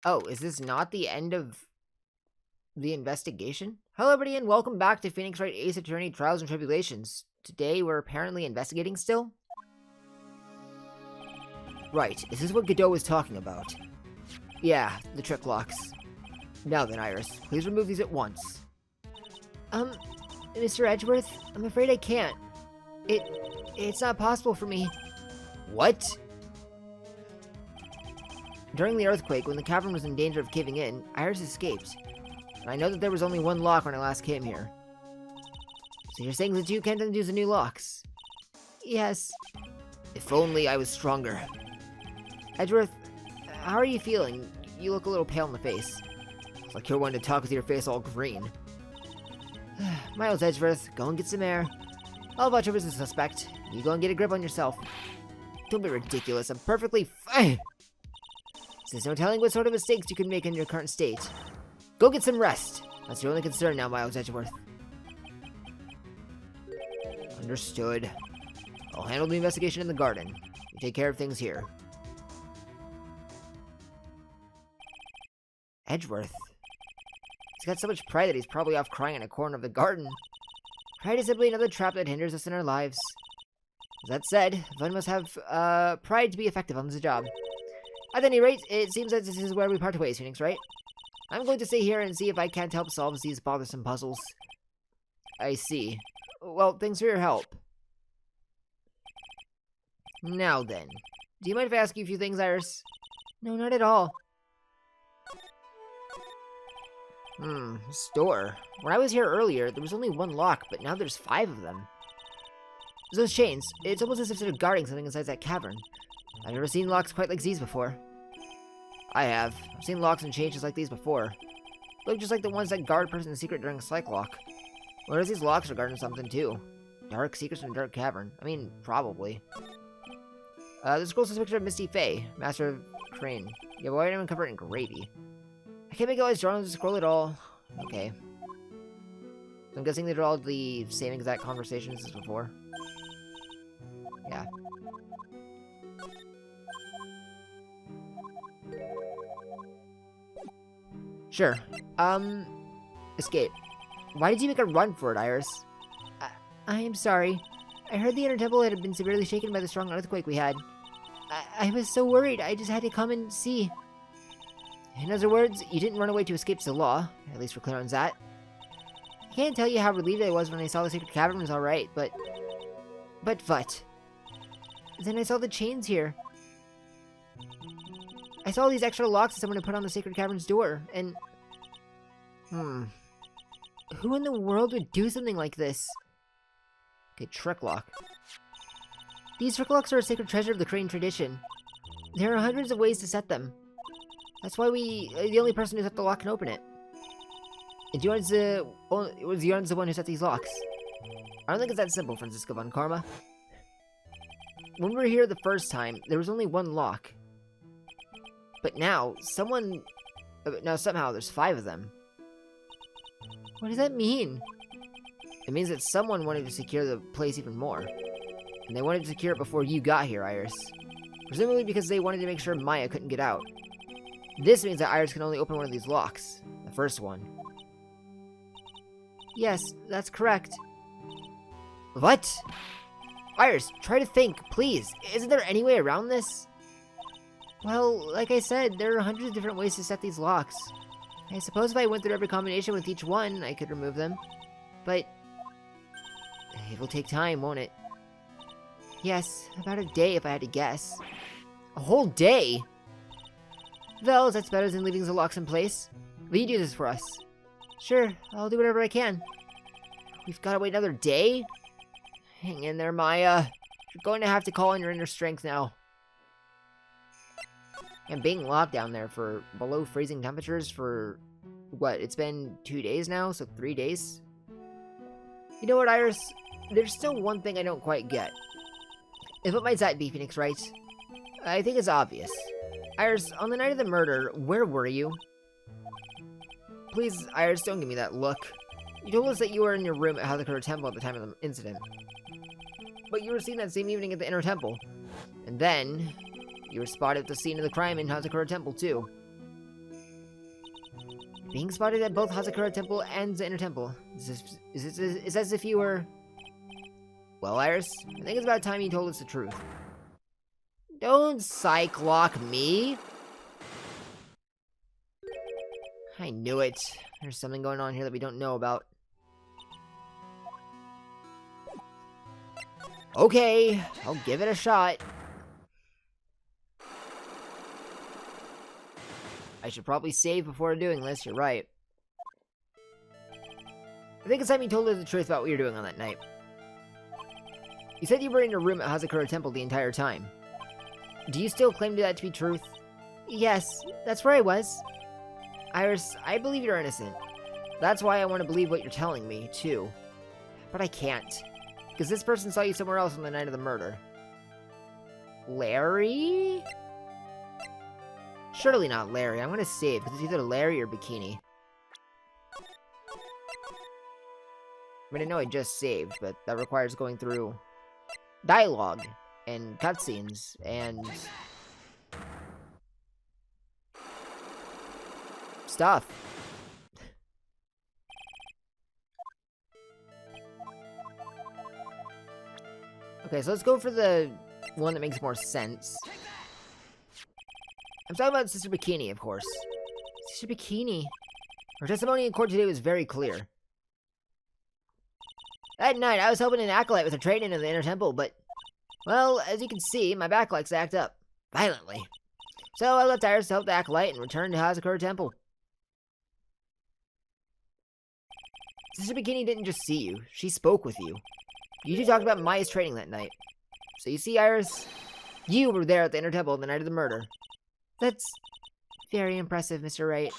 Oh, is this not the end of the investigation? Hello, everybody, and welcome back to Phoenix Wright Ace Attorney Trials and Tribulations. Today, we're apparently investigating still? Right, is this what Godot was talking about? Yeah, the trick locks. Now then, Iris, please remove these at once. Mr. Edgeworth, I'm afraid I can't. It's not possible for me. What? During the earthquake, when the cavern was in danger of caving in, Iris escaped. And I know that there was only one lock when I last came here. So you're saying that you can't undo the new locks? Yes. If only I was stronger. Edgeworth, how are you feeling? You look a little pale in the face. It's like you're wanting to talk with your face all green. Miles Edgeworth, go and get some air. I'll watch over the suspect. You go and get a grip on yourself. Don't be ridiculous, I'm perfectly fine. There's no telling what sort of mistakes you can make in your current state. Go get some rest. That's your only concern now, Miles Edgeworth. Understood. I'll handle the investigation in the garden. You take care of things here. Edgeworth. He's got so much pride that he's probably off crying in a corner of the garden. Pride is simply another trap that hinders us in our lives. That said, one must have pride to be effective on the job. At any rate, it seems that this is where we part ways, Phoenix, right? I'm going to stay here and see if I can't help solve these bothersome puzzles. I see. Well, thanks for your help. Now then, do you mind if I ask you a few things, Iris? No, not at all. Store. When I was here earlier, there was only one lock, but now there's 5 of them. Those chains, it's almost as if they're guarding something inside that cavern. I've never seen locks quite like these before. I have. I've seen locks and chains just like these before. Look just like the ones that guard a person in secret during a psych lock. Whereas these locks are guarding something too. Dark secrets in a dark cavern. I mean, probably. The scroll says a picture of Misty Faye, Master of Crane. You have a white item covered in gravy. I can't make out what's drawn on the scroll at all. Okay. So I'm guessing they're all the same exact conversations as before. Yeah. Sure. Escape. Why did you make a run for it, Iris? I am sorry. I heard the inner temple had been severely shaken by the strong earthquake we had. I was so worried, I just had to come and see. In other words, you didn't run away to escape the law. At least we're clear on that. I can't tell you how relieved I was when I saw the secret cavern was alright, but... But what? Then I saw the chains here. I saw these extra locks that someone had put on the sacred cavern's door, and... Who in the world would do something like this? Okay, trick lock. These trick locks are a sacred treasure of the Crane tradition. There are hundreds of ways to set them. That's why the only person who set the lock can open it. And Johan's the one who set these locks. I don't think it's that simple, Francisco von Karma. When we were here the first time, there was only one lock. But now, somehow there's 5 of them. What does that mean? It means that someone wanted to secure the place even more. And they wanted to secure it before you got here, Iris. Presumably because they wanted to make sure Maya couldn't get out. This means that Iris can only open one of these locks. The first one. Yes, that's correct. What? Iris, try to think, please. Isn't there any way around this? Well, like I said, there are hundreds of different ways to set these locks. I suppose if I went through every combination with each one, I could remove them. But... it will take time, won't it? Yes, about a day if I had to guess. A whole day? Well, that's better than leaving the locks in place. Will you do this for us? Sure, I'll do whatever I can. We've got to wait another day? Hang in there, Maya. You're going to have to call on your inner strength now. And being locked down there for below freezing temperatures for, what, it's been 2 days now, so 3 days? You know what, Iris? There's still one thing I don't quite get. And what might that be, Phoenix Wright? I think it's obvious. Iris, on the night of the murder, where were you? Please, Iris, don't give me that look. You told us that you were in your room at Hazakura Temple at the time of the incident. But you were seen that same evening at the Inner Temple. And then, you were spotted at the scene of the crime in Hazakura Temple, too. Being spotted at both Hazakura Temple and the Inner Temple. It's as if you were... Well, Iris, I think it's about time you told us the truth. Don't psych-lock me! I knew it. There's something going on here that we don't know about. Okay, I'll give it a shot. I should probably save before doing this, you're right. I think it's time you told us the truth about what you were doing on that night. You said you were in your room at Hazakura Temple the entire time. Do you still claim that to be truth? Yes, that's where I was. Iris, I believe you're innocent. That's why I want to believe what you're telling me, too. But I can't. Because this person saw you somewhere else on the night of the murder. Larry? Surely not Larry. I'm gonna save, because it's either Larry or Bikini. I mean, I know I just saved, but that requires going through dialogue and cutscenes and stuff. Okay, so let's go for the one that makes more sense. I'm talking about Sister Bikini, of course. Sister Bikini. Her testimony in court today was very clear. That night, I was helping an acolyte with a training in the Inner Temple, but, well, as you can see, my back likes to act up. Violently. So I left Iris to help the acolyte and returned to Hazakura Temple. Sister Bikini didn't just see you. She spoke with you. You two talked about Maya's training that night. So you see, Iris, you were there at the Inner Temple the night of the murder. That's very impressive, Mr. Wright.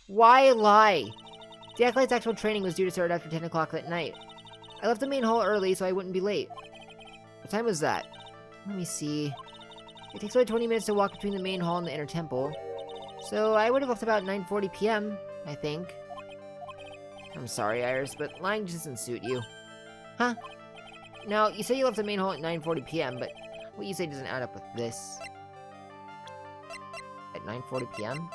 Why lie? The acolyte's actual training was due to start after 10 o'clock that night. I left the main hall early so I wouldn't be late. What time was that? Let me see. It takes about 20 minutes to walk between the main hall and the Inner Temple. So I would have left about 9:40 p.m., I think. I'm sorry, Iris, but lying just doesn't suit you. Huh? Now, you say you left the main hall at 9:40 p.m., but what you say doesn't add up with this. At 9:40 p.m.?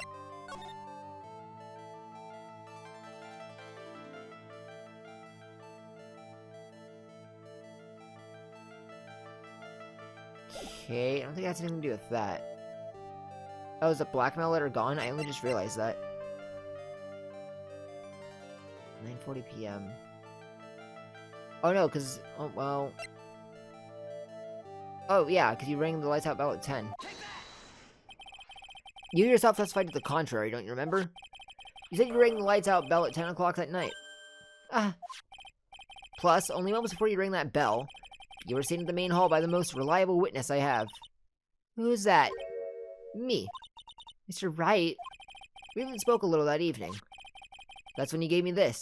Okay, I don't think it has anything to do with that. Oh, is the blackmail letter gone? I only just realized that. 9:40 p.m. Oh no, because... Oh, well... Oh, yeah, because you rang the lights out bell at 10. You yourself testified to the contrary, don't you remember? You said you rang the lights out bell at 10 o'clock that night. Ah. Plus, only moments before you rang that bell, you were seen at the main hall by the most reliable witness I have. Who's that? Me. Mr. Wright. We even spoke a little that evening. That's when you gave me this.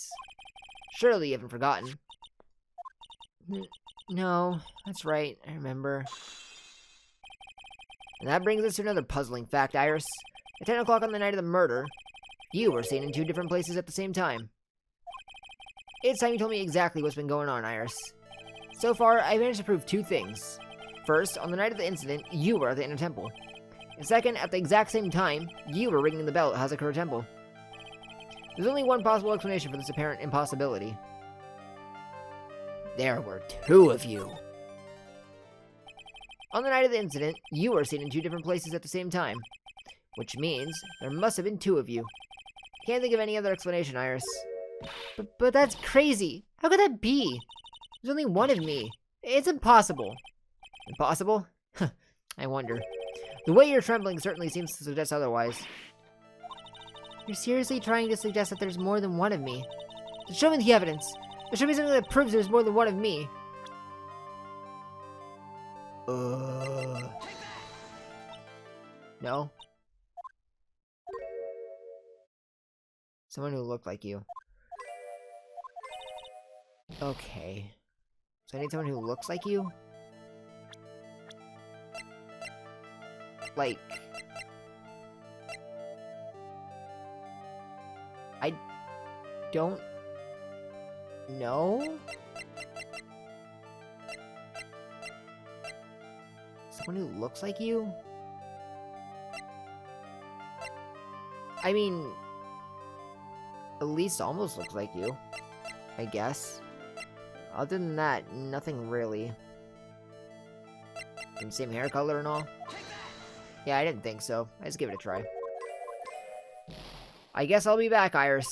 Surely you haven't forgotten. No, that's right, I remember. And that brings us to another puzzling fact, Iris. At 10 o'clock on the night of the murder, you were seen in 2 different places at the same time. It's time you told me exactly what's been going on, Iris. So far, I managed to prove 2 things. First, on the night of the incident, you were at the Inner Temple. And second, at the exact same time, you were ringing the bell at Hazakura Temple. There's only one possible explanation for this apparent impossibility. There were 2 of you. On the night of the incident, you were seen in 2 different places at the same time. Which means, there must have been 2 of you. Can't think of any other explanation, Iris. But that's crazy! How could that be? There's only 1 of me. It's impossible. Impossible? I wonder. The way you're trembling certainly seems to suggest otherwise. You're seriously trying to suggest that there's more than 1 of me? Then show me the evidence! Show me something that proves there's more than 1 of me! No? Someone who looked like you. Okay. So I need someone who looks like you? Like... I... don't... know? Someone who looks like you? I mean... at least almost looks like you, I guess. Other than that, nothing really. And same hair color and all? Yeah, I didn't think so. I just give it a try. I guess I'll be back, Iris.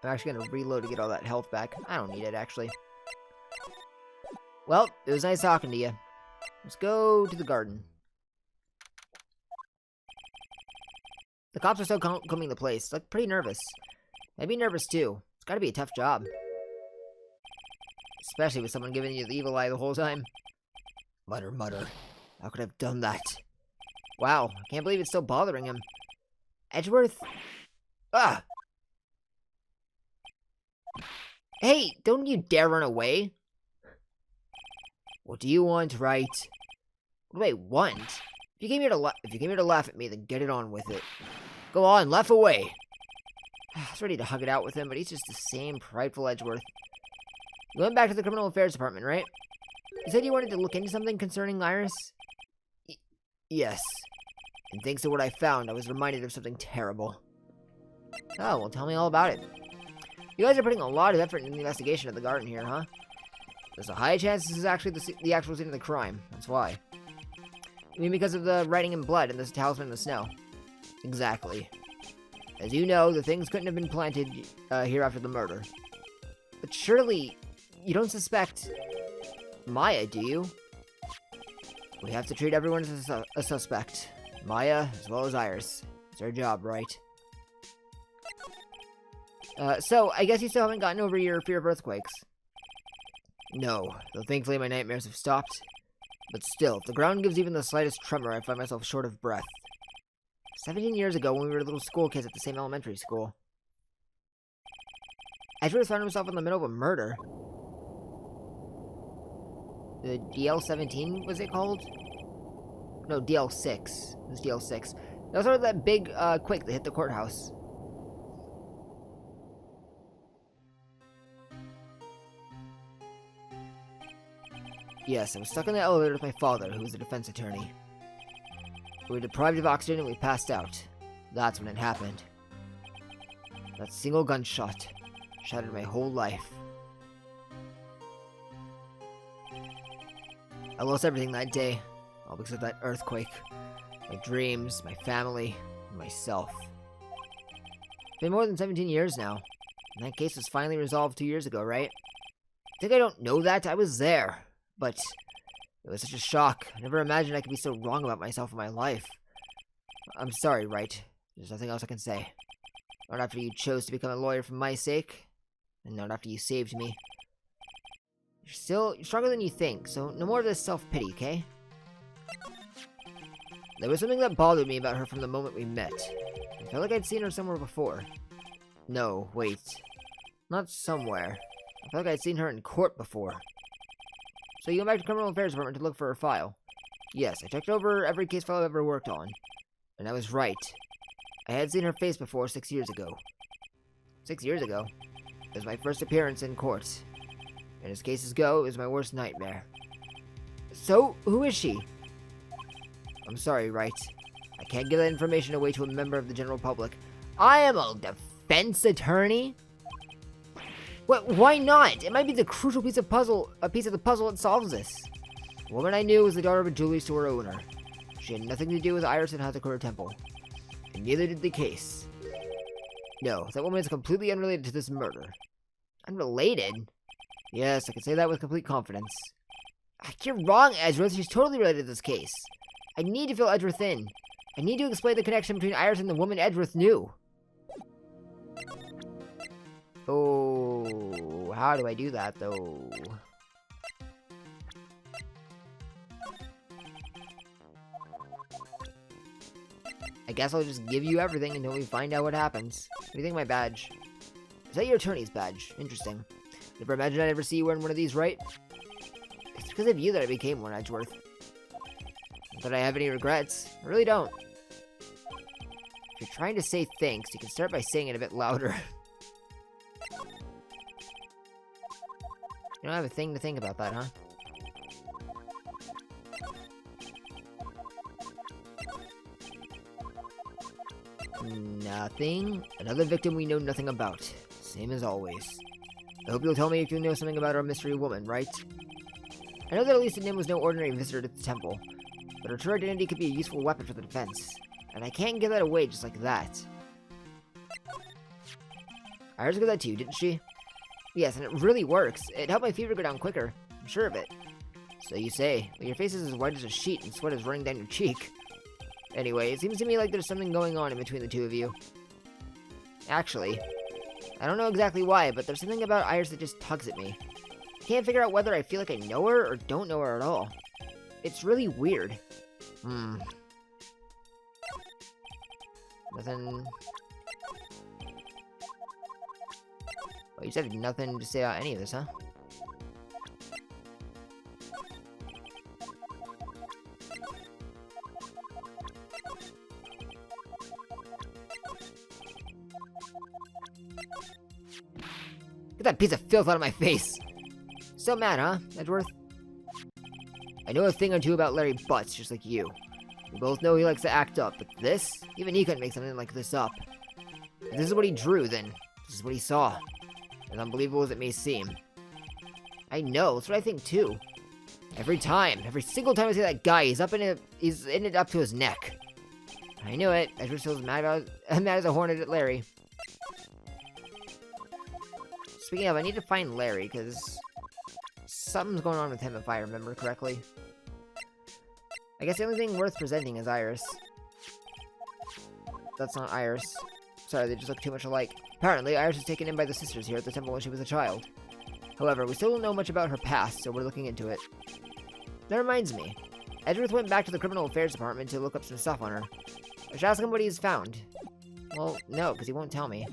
I'm actually gonna reload to get all that health back. I don't need it, actually. Well, it was nice talking to you. Let's go to the garden. The cops are still combing the place. Look pretty nervous. I'd be nervous too. It's gotta be a tough job. Especially with someone giving you the evil eye the whole time. Mutter, mutter. How could I have done that? Wow, I can't believe it's still bothering him. Edgeworth? Ah! Hey, don't you dare run away. What do you want, Wright? What do I want? If you came here to laugh at me, then get it on with it. Go on, laugh away. I was ready to hug it out with him, but he's just the same prideful Edgeworth. You went back to the Criminal Affairs Department, right? You said you wanted to look into something concerning Iris? Yes. And thanks to what I found, I was reminded of something terrible. Oh, well, tell me all about it. You guys are putting a lot of effort in the investigation of the garden here, huh? There's a high chance this is actually the actual scene of the crime. That's why. I mean, because of the writing in blood and this talisman in the snow. Exactly. As you know, the things couldn't have been planted here after the murder. But surely, you don't suspect Maya, do you? We have to treat everyone as a suspect. Maya, as well as Iris. It's our job, right? So, I guess you still haven't gotten over your fear of earthquakes. No, though thankfully my nightmares have stopped. But still, if the ground gives even the slightest tremor, I find myself short of breath. 17 years ago, when we were little school kids at the same elementary school, Edgeworth found himself in the middle of a murder. The DL-17, was it called? No, DL-6. It was DL-6. That was sort of that big quake that hit the courthouse. Yes, I was stuck in the elevator with my father, who was a defense attorney. We were deprived of oxygen and we passed out. That's when it happened. That single gunshot shattered my whole life. I lost everything that day, all because of that earthquake. My dreams, my family, and myself. It's been more than 17 years now, and that case was finally resolved 2 years ago, right? Think I don't know that? I was there. But it was such a shock. I never imagined I could be so wrong about myself in my life. I'm sorry, Wright. There's nothing else I can say. Not after you chose to become a lawyer for my sake, and not after you saved me. You're stronger than you think, so no more of this self-pity, okay? There was something that bothered me about her from the moment we met. I felt like I'd seen her somewhere before. No, wait. Not somewhere. I felt like I'd seen her in court before. So you went back to Criminal Affairs Department to look for her file. Yes, I checked over every case file I've ever worked on. And I was right. I had seen her face before 6 years ago. 6 years ago? It was my first appearance in court. And as cases go, it was my worst nightmare. So, who is she? I'm sorry, Wright. I can't give that information away to a member of the general public. I am a defense attorney? What? Why not? It might be the crucial piece of the puzzle that solves this. The woman I knew was the daughter of a jewelry store owner. She had nothing to do with Iris and Hazakura Temple. And neither did the case. No, that woman is completely unrelated to this murder. Unrelated? Yes, I can say that with complete confidence. You're wrong, Edgeworth. She's totally related to this case. I need to fill Edgeworth in. I need to explain the connection between Iris and the woman Edgeworth knew. Oh, how do I do that, though? I guess I'll just give you everything until we find out what happens. What do you think of my badge? Is that your attorney's badge? Interesting. Never imagined I'd ever see you wearing one of these, right? It's because of you that I became one, Edgeworth. Not that I have any regrets. I really don't. If you're trying to say thanks, you can start by saying it a bit louder. You don't have a thing to think about that, huh? Nothing. Another victim we know nothing about. Same as always. I hope you'll tell me if you know something about our mystery woman, right? I know that at least Nim was no ordinary visitor to the temple, but her true identity could be a useful weapon for the defense. And I can't give that away just like that. Iris gave that to you, didn't she? Yes, and it really works. It helped my fever go down quicker. I'm sure of it. So you say, but your face is as white as a sheet and sweat is running down your cheek. Anyway, it seems to me like there's something going on in between the two of you. Actually, I don't know exactly why, but there's something about Iris that just tugs at me. I can't figure out whether I feel like I know her or don't know her at all. It's really weird. Nothing... Well, you said nothing to say about any of this, huh? Get that piece of filth out of my face! So mad, huh, Edgeworth? I know a thing or two about Larry Butts, just like you. We both know he likes to act up, but this? Even he couldn't make something like this up. If this is what he drew, then this is what he saw. As unbelievable as it may seem. I know, that's what I think too. Every single time I see that guy, he's in it up to his neck. I knew it. Edgeworth still mad as a hornet at Larry. Speaking of, I need to find Larry, because something's going on with him if I remember correctly. I guess the only thing worth presenting is Iris. That's not Iris. Sorry, they just look too much alike. Apparently, Iris was taken in by the sisters here at the temple when she was a child. However, we still don't know much about her past, so we're looking into it. That reminds me. Edgeworth went back to the Criminal Affairs Department to look up some stuff on her. I should ask him what he's found. Well, no, because he won't tell me.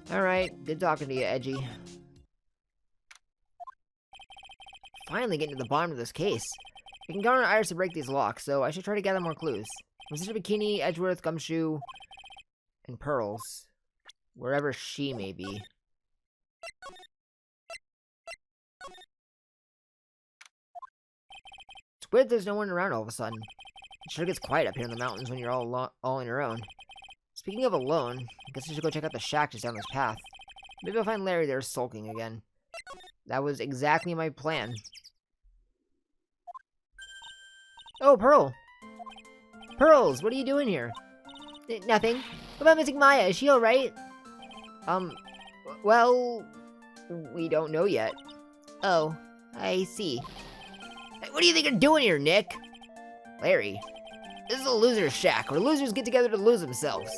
Alright, good talking to you, Edgy. Finally getting to the bottom of this case. I can count on Iris to break these locks, so I should try to gather more clues. Mr. Bikini, Edgeworth, Gumshoe, and Pearls. Wherever she may be. It's weird there's no one around all of a sudden. It sure gets quiet up here in the mountains when you're all on your own. Speaking of alone, I guess I should go check out the shack just down this path. Maybe I'll find Larry there sulking again. That was exactly my plan. Oh, Pearl! Pearls, what are you doing here? Nothing. What about Missing Maya? Is she alright? Well... we don't know yet. Oh, I see. Hey, what do you think you're doing here, Nick? Larry, this is a loser's shack, where losers get together to lose themselves.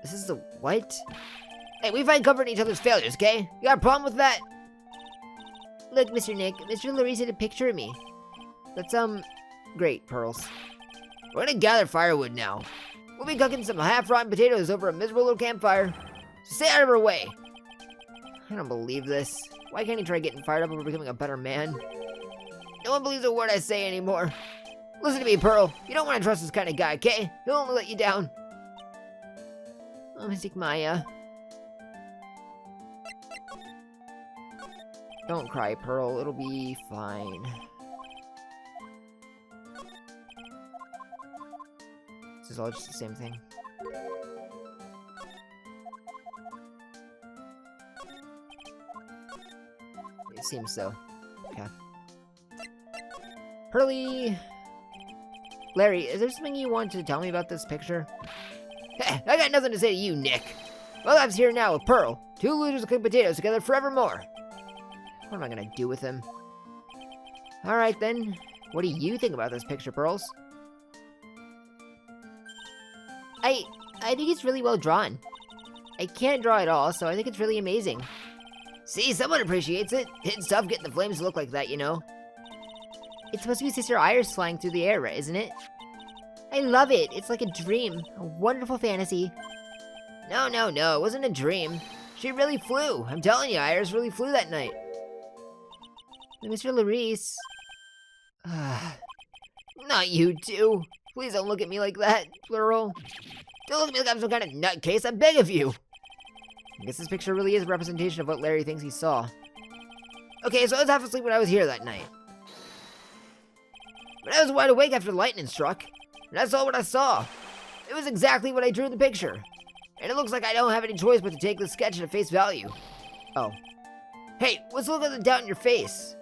This is the what? Hey, we find comfort in each other's failures, okay? You got a problem with that? Look, Mr. Nick, Mr. Larry sent a picture of me. That's, great, Pearls. We're gonna gather firewood now. We'll be cooking some half-rotten potatoes over a miserable little campfire. So stay out of her way. I don't believe this. Why can't he try getting fired up over becoming a better man? No one believes a word I say anymore. Listen to me, Pearl. You don't want to trust this kind of guy, okay? He'll only let you down. Oh, Mystic Maya. Don't cry, Pearl. It'll be fine. This is all just the same thing. It seems so. Okay. Pearly... Larry, is there something you want to tell me about this picture? Hey, I got nothing to say to you, Nick. Well, I'm here now with Pearl. Two losers will cook potatoes together forevermore. What am I gonna do with him? Alright then. What do you think about this picture, Pearls? I think it's really well drawn. I can't draw at all, so I think it's really amazing. See, someone appreciates it. It's tough getting the flames to look like that, you know. It's supposed to be Sister Iris flying through the air, right, isn't it? I love it. It's like a dream. A wonderful fantasy. No, it wasn't a dream. She really flew. I'm telling you, Iris really flew that night. And Mr. Larice... Not you two. Please don't look at me like that, plural. Don't look at me like I'm some kind of nutcase, I beg of you. I guess this picture really is a representation of what Larry thinks he saw. Okay, so I was half asleep when I was here that night. But I was wide awake after the lightning struck, and I saw what I saw. It was exactly what I drew in the picture. And it looks like I don't have any choice but to take the sketch at face value. Oh. Hey, what's the look of the doubt in your face?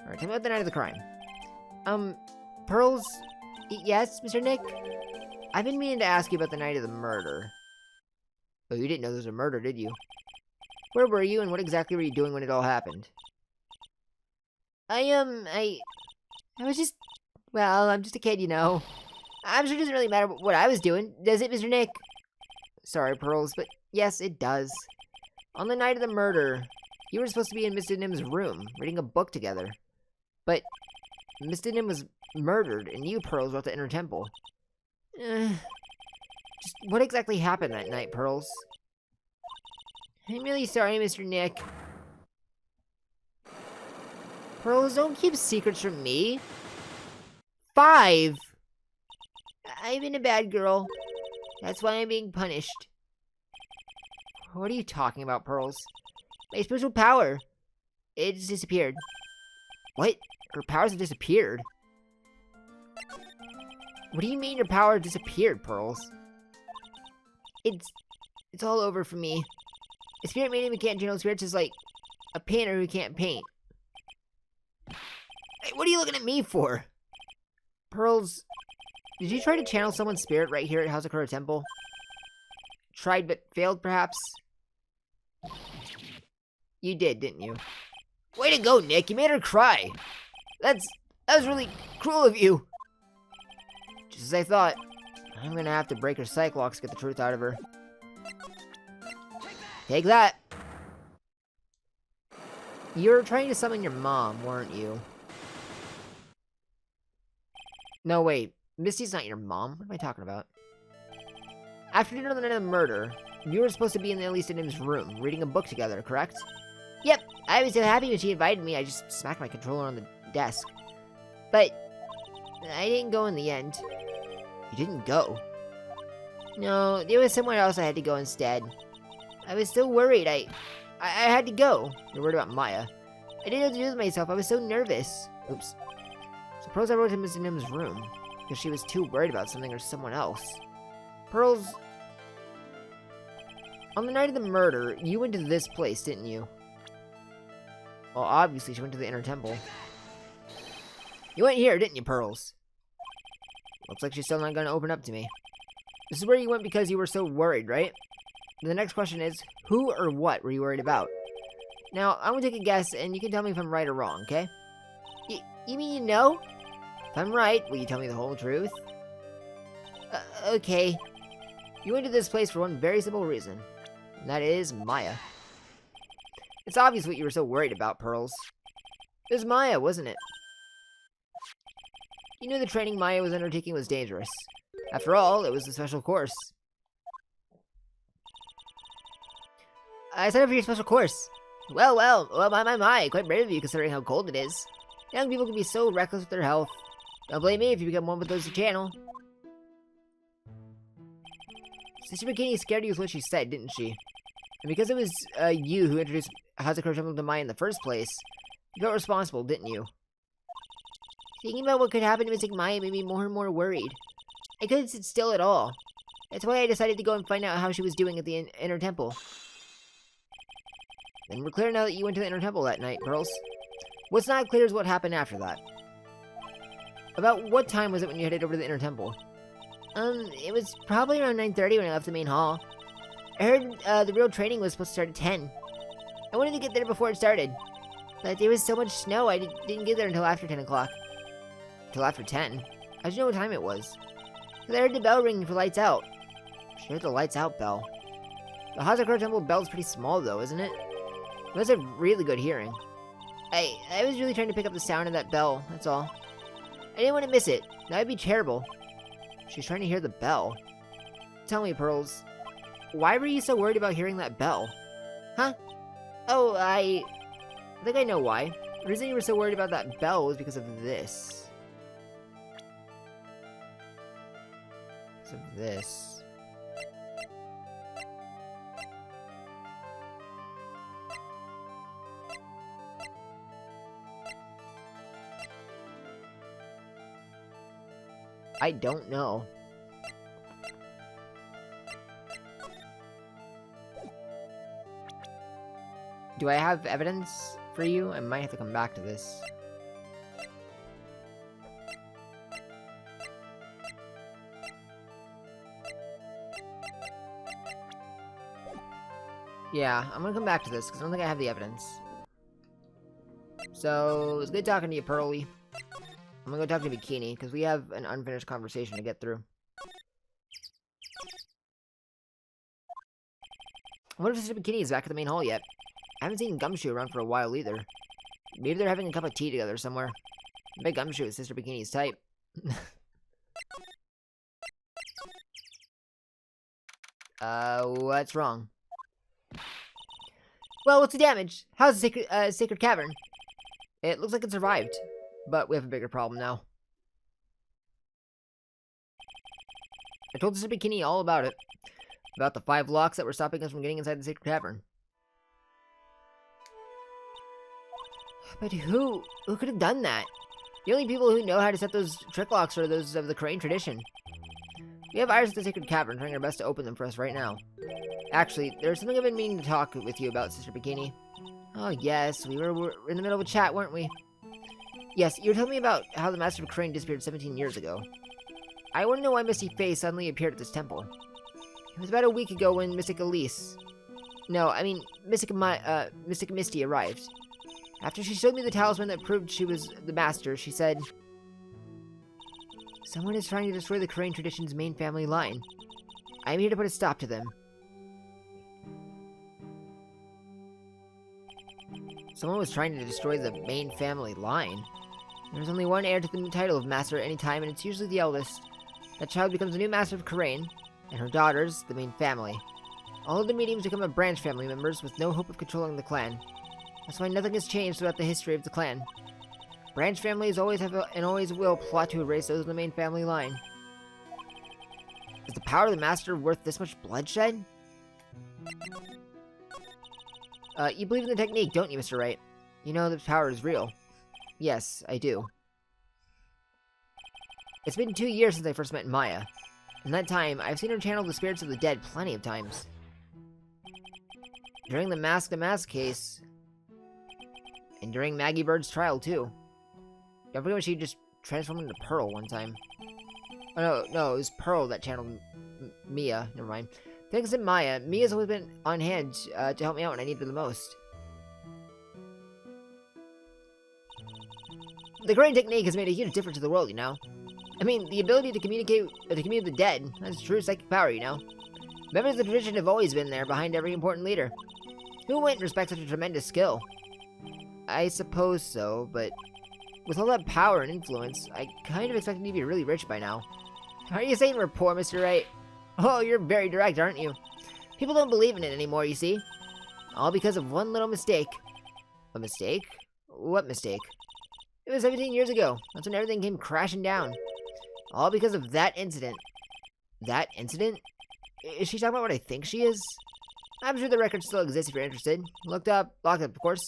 Alright, tell me about the night of the crime. Pearls? Yes, Mr. Nick? I've been meaning to ask you about the night of the murder. Oh, you didn't know there was a murder, did you? Where were you, and what exactly were you doing when it all happened? I was just... Well, I'm just a kid, you know. I'm sure it doesn't really matter what I was doing, does it, Mr. Nick? Sorry, Pearls, but yes, it does. On the night of the murder, you were supposed to be in Mr. Nim's room, reading a book together. But Mr. Nim was murdered, and you, Pearls, were at the Inner Temple. Just what exactly happened that night, Pearls? I'm really sorry, Mr. Nick. Pearls, don't keep secrets from me. 5! I've been a bad girl. That's why I'm being punished. What are you talking about, Pearls? My spiritual power. It's disappeared. What? Her powers have disappeared? What do you mean your power disappeared, Pearls? It's all over for me. A spirit medium who can't channel spirits is like a painter who can't paint. Hey, what are you looking at me for? Pearls, did you try to channel someone's spirit right here at Hazakura Temple? Tried but failed, perhaps? You did, didn't you? Way to go, Nick. You made her cry. That was really cruel of you. Just as I thought. I'm gonna have to break her psych locks to get the truth out of her. Take that. You were trying to summon your mom, weren't you? No, wait. Misty's not your mom. What am I talking about? After dinner on the night of the murder, you were supposed to be in Elisa Nim's room, reading a book together, correct? Yep. I was so happy when she invited me, I just smacked my controller on the desk. But I didn't go in the end. You didn't go? No, there was somewhere else I had to go instead. I was so worried, I had to go. You're worried about Maya. I didn't know what to do with myself, I was so nervous. Oops. Suppose I wrote to Mr. Nim's room, because she was too worried about something or someone else. Pearls... On the night of the murder, you went to this place, didn't you? Well, obviously she went to the Inner Temple. You went here, didn't you, Pearls? Looks like she's still not gonna open up to me. This is where you went because you were so worried, right? The next question is, who or what were you worried about? Now, I'm gonna take a guess, and you can tell me if I'm right or wrong, okay? You mean you know? If I'm right, will you tell me the whole truth? Okay. You went to this place for one very simple reason, and that is Maya. It's obvious what you were so worried about, Pearls. It was Maya, wasn't it? You knew the training Maya was undertaking was dangerous. After all, it was a special course. I signed up for your special course. Well, my, quite brave of you considering how cold it is. Young people can be so reckless with their health. Don't blame me if you become one with those to channel. Sister Bikini scared you with what she said, didn't she? And because it was you who introduced Hazakura Temple to Maya in the first place, you felt responsible, didn't you? Thinking about what could happen to missing Maya made me more and more worried. I couldn't sit still at all. That's why I decided to go and find out how she was doing at the Inner Temple. Then we're clear now that you went to the Inner Temple that night, Pearls. What's not clear is what happened after that. About what time was it when you headed over to the Inner Temple? It was probably around 9:30 when I left the main hall. I heard, the real training was supposed to start at 10. I wanted to get there before it started. But there was so much snow, I didn't get there until after 10 o'clock. Until after 10? How'd you know what time it was? Because I heard the bell ringing for lights out. She heard the lights out bell. The Hazakura Temple bell's pretty small though, isn't it? It must have really good hearing. I was really trying to pick up the sound of that bell, that's all. I didn't want to miss it. That would be terrible. She's trying to hear the bell. Tell me, Pearls, why were you so worried about hearing that bell? Huh? Oh, I think I know why. The reason you were so worried about that bell was because of this. Because of this. I don't know. Do I have evidence for you? I might have to come back to this. Yeah, I'm gonna come back to this, because I don't think I have the evidence. So, it was good talking to you, Pearly. I'm gonna go talk to Bikini, because we have an unfinished conversation to get through. I wonder if Sister Bikini is back at the main hall yet. I haven't seen Gumshoe around for a while either. Maybe they're having a cup of tea together somewhere. I bet Gumshoe is Sister Bikini's type. What's wrong? Well, what's the damage? How's the sacred cavern? It looks like it survived, but we have a bigger problem now. I told Sister Bikini all about it. About the 5 locks that were stopping us from getting inside the sacred cavern. But who could have done that? The only people who know how to set those trick locks are those of the Crane tradition. We have eyes at the sacred cavern, trying our best to open them for us right now. Actually, there's something I've been meaning to talk with you about, Sister Bikini. Oh yes, we were in the middle of a chat, weren't we? Yes, you were telling me about how the Master of Crane disappeared 17 years ago. I want to know why Misty Faye suddenly appeared at this temple. It was about a week ago when Mystic Elise... No, I mean, Mystic Misty arrived. After she showed me the talisman that proved she was the Master, she said... Someone is trying to destroy the Crane tradition's main family line. I am here to put a stop to them. Someone was trying to destroy the main family line. There's only one heir to the title of Master at any time, and it's usually the eldest. That child becomes the new Master of Crane, and her daughters, the main family. All of the mediums become a branch family members with no hope of controlling the clan. That's why nothing has changed throughout the history of the clan. Branch families always have and always will plot to erase those in the main family line. Is the power of the Master worth this much bloodshed? You believe in the technique, don't you, Mr. Wright? You know the power is real. Yes, I do. It's been 2 years since I first met Maya. In that time, I've seen her channel the spirits of the dead plenty of times. During the Mask case, and during Maggie Bird's trial, too. Don't forget when she just transformed into Pearl one time. Oh, no, it was Pearl that channeled Mia. Never mind. Thanks to Maya, Mia's always been on hand to help me out when I needed her the most. The Crane technique has made a huge difference to the world, you know? I mean, the ability to communicate with the dead, that's true psychic power, you know? Members of the tradition have always been there, behind every important leader. Who wouldn't respect such a tremendous skill? I suppose so, but with all that power and influence, I kind of expected you to be really rich by now. Are you saying we're poor, Mr. Wright? Oh, you're very direct, aren't you? People don't believe in it anymore, you see? All because of one little mistake. A mistake? What mistake? It was 17 years ago. That's when everything came crashing down. All because of that incident. That incident? Is she talking about what I think she is? I'm sure the record still exists if you're interested. Looked up, locked up, of course.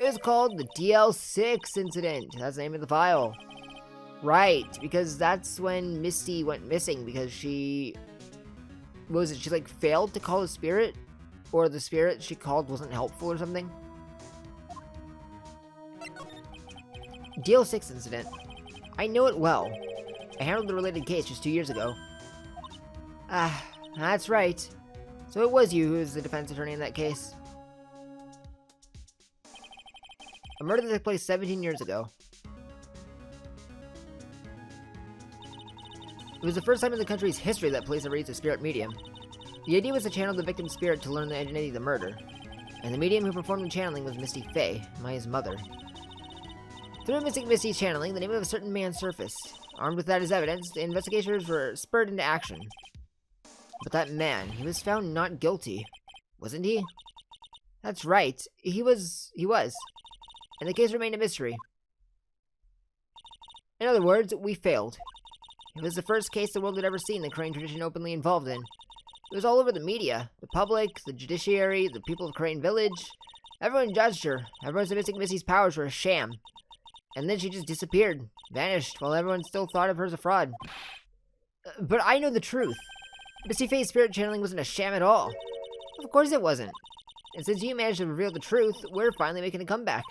It was called the DL6 incident. That's the name of the file. Right, because that's when Misty went missing because she... What was it? She, like, failed to call a spirit? Or the spirit she called wasn't helpful or something? DL6 incident. I know it well. I handled the related case just 2 years ago. Ah, that's right. So it was you who was the defense attorney in that case. A murder that took place 17 years ago. It was the first time in the country's history that police ever used a spirit medium. The idea was to channel the victim's spirit to learn the identity of the murder. And the medium who performed the channeling was Misty Faye, Maya's mother. Through Mystic Misty's channeling, the name of a certain man surfaced. Armed with that as evidence, the investigators were spurred into action. But that man, he was found not guilty, wasn't he? That's right, he was. And the case remained a mystery. In other words, we failed. It was the first case the world had ever seen the Crane tradition openly involved in. It was all over the media, the public, the judiciary, the people of Crane Village. Everyone judged her. Everyone said Mystic Misty's powers were a sham. And then she just disappeared, vanished, while everyone still thought of her as a fraud. But I know the truth. Misty Faye's spirit channeling wasn't a sham at all. Of course it wasn't. And since you managed to reveal the truth, we're finally making a comeback.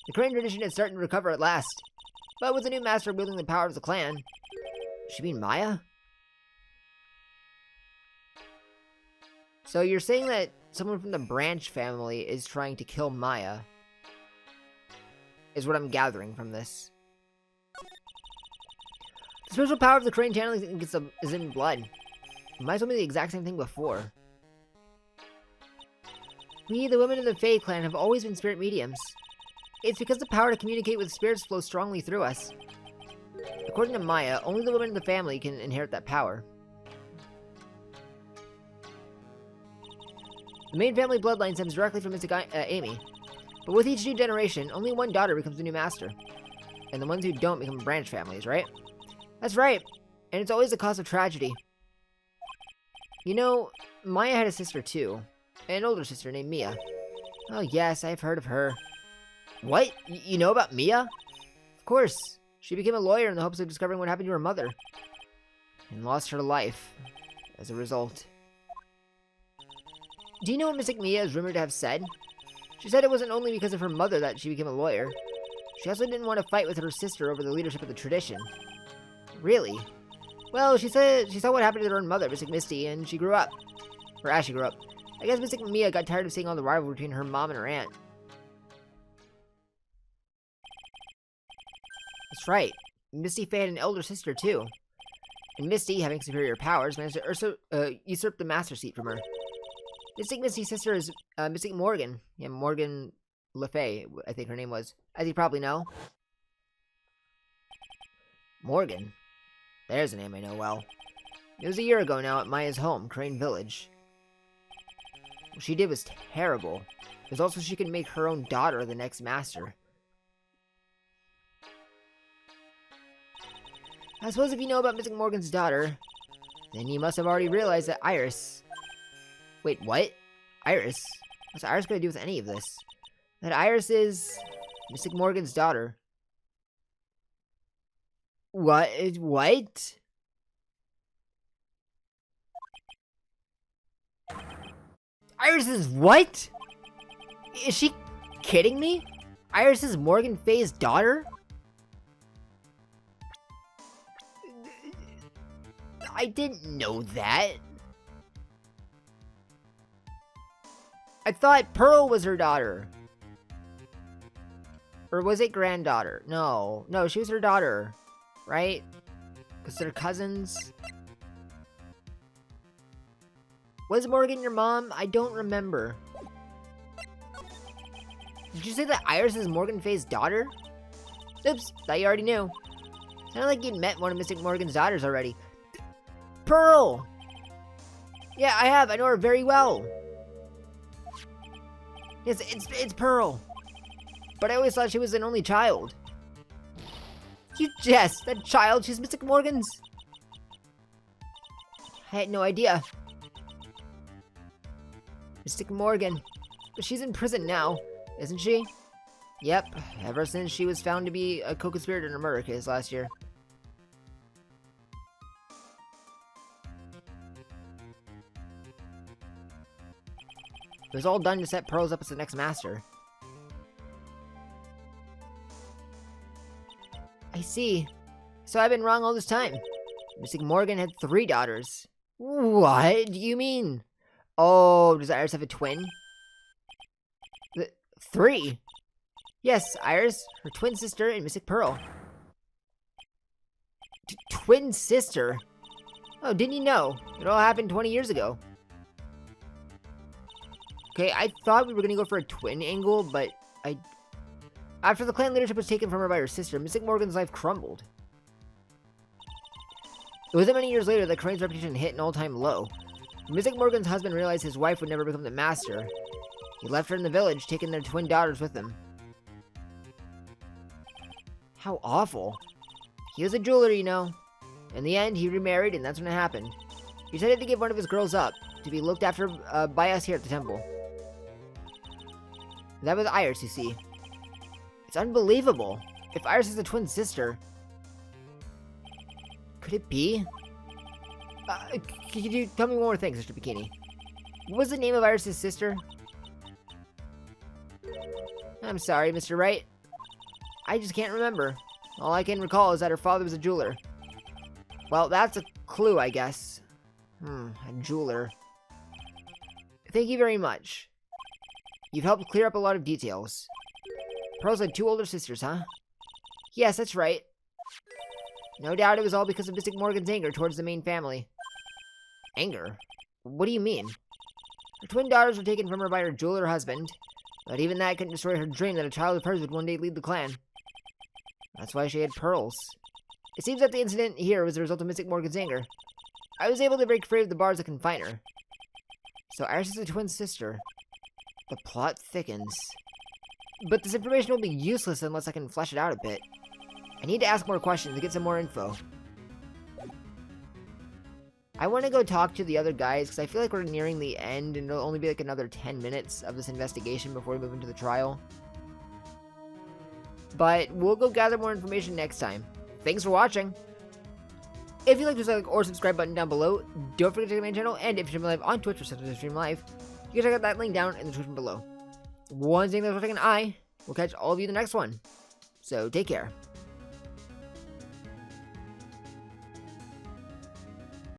The Crane tradition is starting to recover at last. But with the new master wielding the power of the clan... She mean Maya? So you're saying that someone from the Branch family is trying to kill Maya? Is what I'm gathering from this. The spiritual power of the Crane channeling is in blood. You might have told me the exact same thing before. We, the women of the Fae clan, have always been spirit mediums. It's because the power to communicate with spirits flows strongly through us. According to Maya, only the women in the family can inherit that power. The main family bloodline stems directly from Mystic Amy. But with each new generation, only one daughter becomes the new master. And the ones who don't become branch families, right? That's right. And it's always a cause of tragedy. You know, Maya had a sister too. An older sister named Mia. Oh yes, I've heard of her. What? You know about Mia? Of course. She became a lawyer in the hopes of discovering what happened to her mother. And lost her life as a result. Do you know what Mystic Mia is rumored to have said? She said it wasn't only because of her mother that she became a lawyer. She also didn't want to fight with her sister over the leadership of the tradition. Really? Well, she said she saw what happened to her own mother, Mystic Misty, and she grew up. Or as she grew up. I guess Mystic Mia got tired of seeing all the rivalry between her mom and her aunt. That's right. Misty Faye had an elder sister, too. And Misty, having superior powers, managed to usurp the master seat from her. Mystic Misty's sister is Mystic Morgan. Yeah, Morgan Le Fay, I think her name was. As you probably know. Morgan? There's a name I know well. It was a year ago now at Maya's home, Crane Village. What she did was terrible. It was also she could make her own daughter the next master. I suppose if you know about Mystic Morgan's daughter, then you must have already realized that Iris... Wait, what? Iris? What's Iris gonna do with any of this? That Iris is... Mystic Morgan's daughter. What? What? Iris is what? Is she kidding me? Iris is Morgan Faye's daughter? I didn't know that. I thought Pearl was her daughter. Or was it granddaughter? No, she was her daughter. Right? Because they're cousins. Was Morgan your mom? I don't remember. Did you say that Iris is Morgan Faye's daughter? Oops, thought you already knew. Sounded like you'd met one of Mystic Morgan's daughters already. Pearl! Yeah, I have. I know her very well. Yes, it's Pearl. But I always thought she was an only child. You jest. That child, she's Mystic Morgan's? I had no idea. Mystic Morgan. But she's in prison now, isn't she? Yep, ever since she was found to be a co-conspirator in a murder case last year. It was all done to set Pearls up as the next master. I see. So I've been wrong all this time. Mystic Morgan had 3 daughters. What do you mean? Oh, does Iris have a twin? 3? Yes, Iris, her twin sister, and Mystic Pearl. Twin sister? Oh, didn't you know? It all happened 20 years ago. Okay, I thought we were gonna go for a twin angle, but after the clan leadership was taken from her by her sister, Mystic Morgan's life crumbled. It wasn't many years later that Crane's reputation hit an all-time low. When Mystic Morgan's husband realized his wife would never become the master, he left her in the village, taking their twin daughters with him. How awful. He was a jeweler, you know. In the end, he remarried, and that's when it happened. He decided to give one of his girls up, to be looked after by us here at the temple. That was Iris, you see. It's unbelievable. If Iris is a twin sister... Could it be? Could you tell me one more thing, Sister Bikini? What was the name of Iris' sister? I'm sorry, Mr. Wright. I just can't remember. All I can recall is that her father was a jeweler. Well, that's a clue, I guess. A jeweler. Thank you very much. You've helped clear up a lot of details. Pearls had 2 older sisters, huh? Yes, that's right. No doubt it was all because of Mystic Morgan's anger towards the main family. Anger? What do you mean? Her twin daughters were taken from her by her jeweler husband, but even that couldn't destroy her dream that a child of hers would one day lead the clan. That's why she had pearls. It seems that the incident here was the result of Mystic Morgan's anger. I was able to break free of the bars that confine her. So Iris is a twin sister. The plot thickens. But this information will be useless unless I can flesh it out a bit. I need to ask more questions to get some more info. I want to go talk to the other guys because I feel like we're nearing the end and it'll only be like another 10 minutes of this investigation before we move into the trial. But we'll go gather more information next time. Thanks for watching. If you like this, like or subscribe button down below. Don't forget to check my channel, and if you're live on Twitch or something to stream live, you can check out that link down in the description below. One thing that's watching, and I will catch all of you in the next one. So take care.